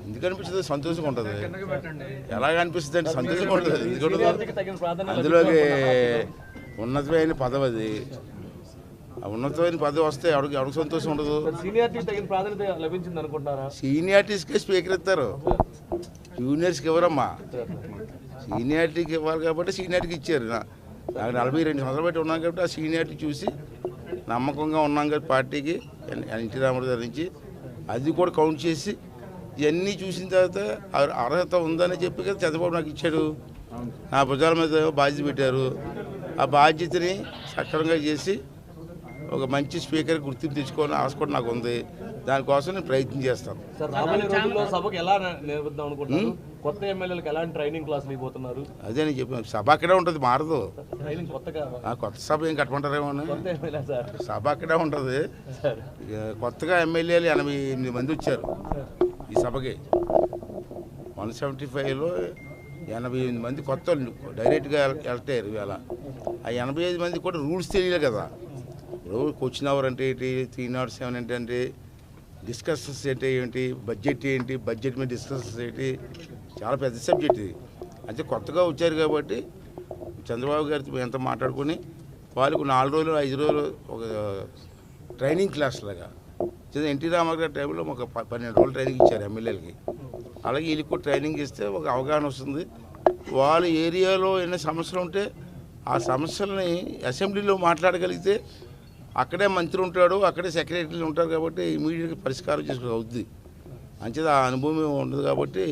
ఎందుకు అనిపిస్తుంది? సంతోషంగా ఉంటుంది. ఎలాగ అనిపిస్తుంది అంటే సంతోషంగా ఉంటుంది. అందులోకి ఉన్నతమైన పదవి అది. ఉన్నతమైన పదవి వస్తే ఎవరికి సంతోషం ఉండదు? సీనియారిటీస్కే స్పీకర్ ఇస్తారు, జూనియర్స్కి ఇవ్వరమ్మా. సీనియారిటీకి ఇవ్వాలి కాబట్టి సీనియారిటీకి ఇచ్చారు. నాకు 42 సంవత్సరాలు బట్టి ఉన్నాం కాబట్టి ఆ సీనియారిటీ చూసి నమ్మకంగా ఉన్నాం కాబట్టి పార్టీకి ఎన్టీ రామారావు గారి నుంచి అది కూడా కౌంట్ చేసి ఇవన్నీ చూసిన తర్వాత అర్హత ఉందని చెప్పి కదా చంద్రబాబు నాకు ఇచ్చాడు. నా భుజాల మీద బాధ్యత పెట్టారు. ఆ బాధ్యతని సక్రమంగా చేసి ఒక మంచి స్పీకర్ గుర్తింపు తెచ్చుకోవాలని ఆశ కూడా నాకు ఉంది. దానికోసం నేను ప్రయత్నం చేస్తాను. అదే నేను చెప్పాను, సభ అక్కడే ఉంటుంది, మారదు. కొత్త సభ ఏం కట్టమంటారేమో. సభ అక్కడే ఉంటుంది. కొత్తగా ఎమ్మెల్యేలు 88 మంది వచ్చారు ఈ సభకి. 175లో 88 మంది కొత్త డైరెక్ట్గా ఎలక్ట్ అయ్యారు. ఇవాళ ఆ 85 మంది కూడా రూల్స్ తెలియలే కదా. ఇప్పుడు క్వశ్చన్ అవర్ అంటే ఏంటి, 307 అంటే డిస్కషన్స్ ఏంటి, బడ్జెట్ ఏంటి, బడ్జెట్ మీద డిస్కషన్స్ ఏంటి, చాలా పెద్ద సబ్జెక్ట్ ఇది. అంటే కొత్తగా వచ్చారు కాబట్టి చంద్రబాబు గారితో ఎంత మాట్లాడుకొని వాళ్ళకు 4 రోజులు 5 రోజులు ఒక ట్రైనింగ్ క్లాస్ లాగా. ఎన్టీ రామారావు గారి టైంలో ఒక 12 రోజులు ట్రైనింగ్ ఇచ్చారు ఎమ్మెల్యేలకి. అలాగే వీళ్ళకి కూడా ట్రైనింగ్ ఇస్తే ఒక అవగాహన వస్తుంది. వాళ్ళ ఏరియాలో ఎన్ని సమస్యలు ఉంటే ఆ సమస్యలని అసెంబ్లీలో మాట్లాడగలిగితే అక్కడే మంత్రి ఉంటాడు, అక్కడే సెక్రటరీలు ఉంటారు కాబట్టి ఇమీడియట్గా పరిష్కారం చేసుకో అవుద్ది. అంచేది ఆ అనుభవం ఉండదు కాబట్టి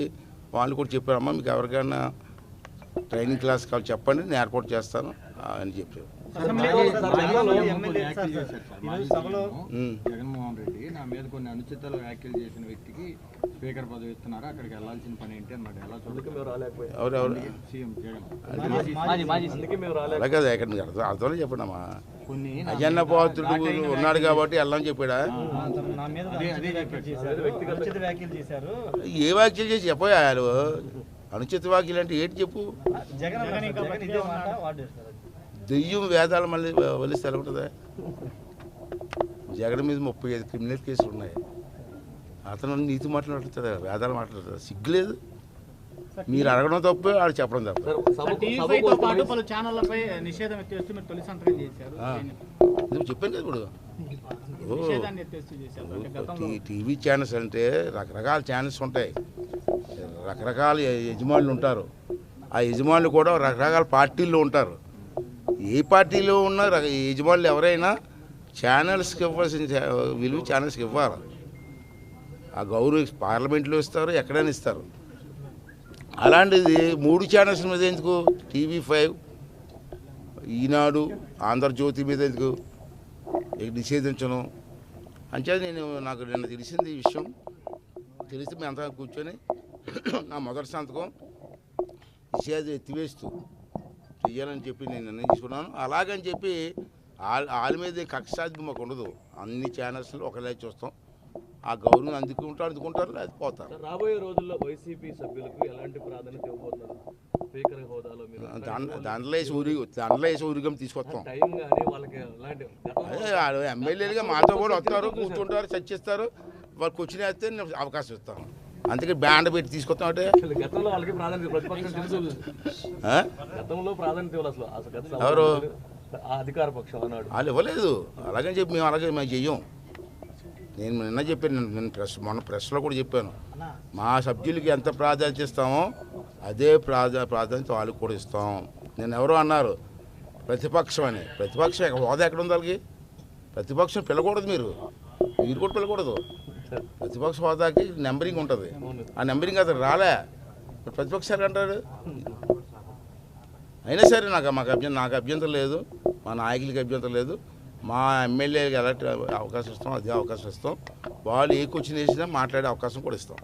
వాళ్ళు కూడా చెప్పారమ్మా, మీకు ఎవరికైనా ట్రైనింగ్ క్లాస్ కావాలి చెప్పండి, నేను ఏర్పాటు చేస్తాను అని చెప్పారు. జగన్మోహన్ రెడ్డి నా మీద కొన్ని అనుచితాలు వ్యాఖ్యలు చేసిన వ్యక్తికి స్పీకర్ పదవి ఇస్తున్నారు, అక్కడికి వెళ్ళాల్సిన పని ఏంటి అన్నమాట. ఎలా అలా కదా ఎక్కడ అర్థం చెప్పండి అమ్మా. అజన్న పాత్రుడు ఉన్నాడు కాబట్టి వెళ్ళని చెప్పాడా? ఏ వ్యాఖ్యలు చేసి చెప్పారు? అనుచిత వ్యాఖ్యలు అంటే ఏంటి చెప్పు. దెయ్యం వేదాలు మళ్ళీ వలిస్తే ఎలా ఉంటుందా? జగన్ మీద 35 క్రిమినల్ కేసులు ఉన్నాయి. అతను నీతి మాట్లాడుతారా, వేదాలు మాట్లాడతారా? సిగ్గులేదు. మీరు అడగడం తప్పే, ఆడు చెప్పడం తప్ప. చెప్పాను కదా ఇప్పుడు. టీవీ ఛానల్స్ అంటే రకరకాల ఛానల్స్ ఉంటాయి, రకరకాల యజమానులు ఉంటారు. ఆ యజమానులు కూడా రకరకాల పార్టీల్లో ఉంటారు. ఏ పార్టీలో ఉన్న యజమానులు ఎవరైనా ఛానల్స్కి ఇవ్వాల్సిన విలువ ఛానల్స్కి ఇవ్వాలి. ఆ గౌరవ పార్లమెంట్లో ఇస్తారు, ఎక్కడైనా ఇస్తారు. అలాంటిది 3 ఛానల్స్ మీద ఎందుకు? TV5, ఈనాడు, ఆంధ్రజ్యోతి మీద ఎందుకు నిషేధించను? అంటే నాకు నిన్న తెలిసింది ఈ విషయం. తెలిసి మేము అంతా కూర్చొని నా మొదటి సంతకం నిషేధం ఎత్తివేస్తూ చెయ్యాలని చెప్పి నేను నిర్ణయం తీసుకున్నాను. అలాగని చెప్పి వాళ్ళ మీద కక్షాది మాకు ఉండదు. అన్ని ఛానల్స్లో ఒకలే చూస్తాం. ఆ గౌరవం అందుకుంటారు లేదా పోతారు. రాబోయే రోజుల్లో వైసీపీ సభ్యులకు ఎలాంటి ప్రాధాన్యత ఇవ్వబోతున్నారు? స్పీకర్ హోదాలో దాంట్లో వేసి ఊరిగం తీసుకొస్తాం. అదే ఎమ్మెల్యేలుగా మాతో కూడా వస్తారు, కూర్చుంటారు, చర్చిస్తారు. వాళ్ళకి వచ్చిన వేస్తే నేను అవకాశం ఇస్తాను. అందుకే బ్యాండ్ పెట్టి తీసుకొస్తాం. అంటే గతంలో వాళ్ళకి ప్రాధాన్యత ఎవరు అధికార పక్షం అన్నాడు, వాళ్ళు ఇవ్వలేదు. అలాగని చెప్పి మేము చెయ్యం. నేను నిన్న చెప్పాను, నేను మొన్న ప్రెస్లో కూడా చెప్పాను. మా సభ్యులకి ఎంత ప్రాధాన్యత ఇస్తామో అదే ప్రాధాన్యత వాళ్ళకి కూడా ఇస్తాం. నేను ఎవరో అన్నారు ప్రతిపక్షం అని. ప్రతిపక్షం హోదా ఎక్కడ ఉంది వాళ్ళకి? ప్రతిపక్షం పిలకూడదు, మీరు కూడా పిలకూడదు. ప్రతిపక్ష హోదాకి నెంబరింగ్ ఉంటుంది. ఆ నెంబరింగ్ అతను రాలే, ప్రతిపక్షాలు అంటాడు. అయినా సరే నాకు అభ్యంతరం లేదు, మా నాయకులకి అభ్యంతరం లేదు. మా ఎమ్మెల్యేకి ఎలాంటి అవకాశం ఇస్తాం అదే అవకాశం ఇస్తాం. వాళ్ళు ఏ క్వశ్చన్ వేసినా మాట్లాడే అవకాశం కూడా ఇస్తాం.